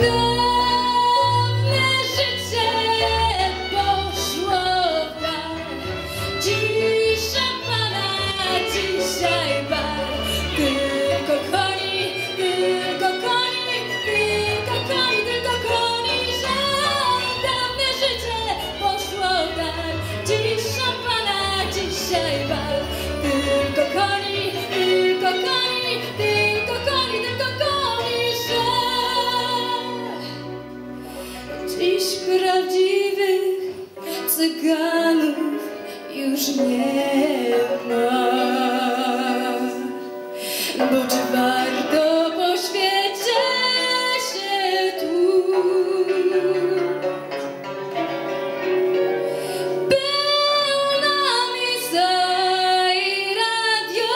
Dawne życie poszło w dal. Dziś szampana, dzisiaj bal. Tylko koni, tylko koni, tylko koni, tylko koni żal. Dawne życie poszło w dal. Dziś szampana, dzisiaj bal. Tylko koni, tylko koni, tylko koni, tylko koni żal. Dziś prawdziwych cyganów już nie ma. Bo czy warto po świecie się tłuc? Pełna miejsca i radio,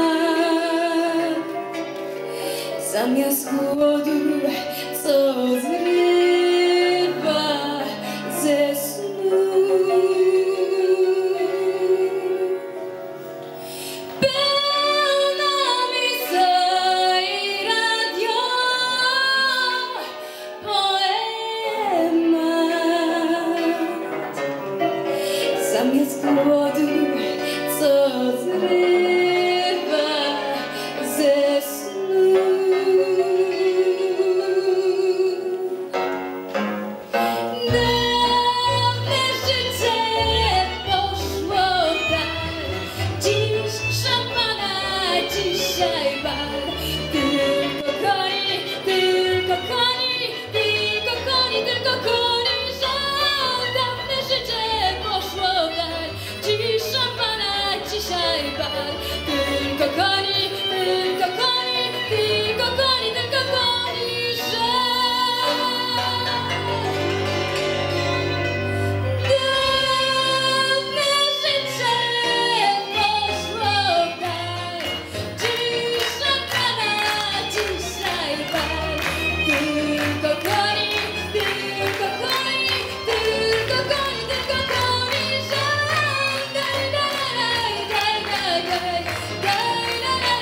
poemat. Zamiast głodu, co zrywa ze snu. Pełna miejsca i radio, poemat. Zamiast głodu, co zrywa ze snu. Dawne życie poszło w dal. Dziś szampana, dzisiaj bal. Tylko koni, tylko koni, tylko koni, tylko koni żal. Dawne życie poszło w dal. Dziś szampana, dzisiaj bal. Tylko koni, tylko koni, tylko koni, tylko koni żal. Dawne życie poszło w dal. Dziś szampana, dzisiaj bal. Tylko koni, tylko koni, tylko koni, tylko koni żal. Daj, daj, daj, daj, daj, daj, daj,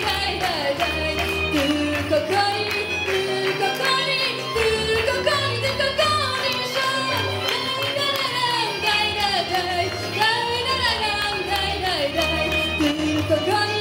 daj, daj, daj. Tylko koni, tylko koni, tylko koni, tylko koni żal. Daj, daj, daj, daj, daj, daj, daj, daj, daj, daj. Tylko koni.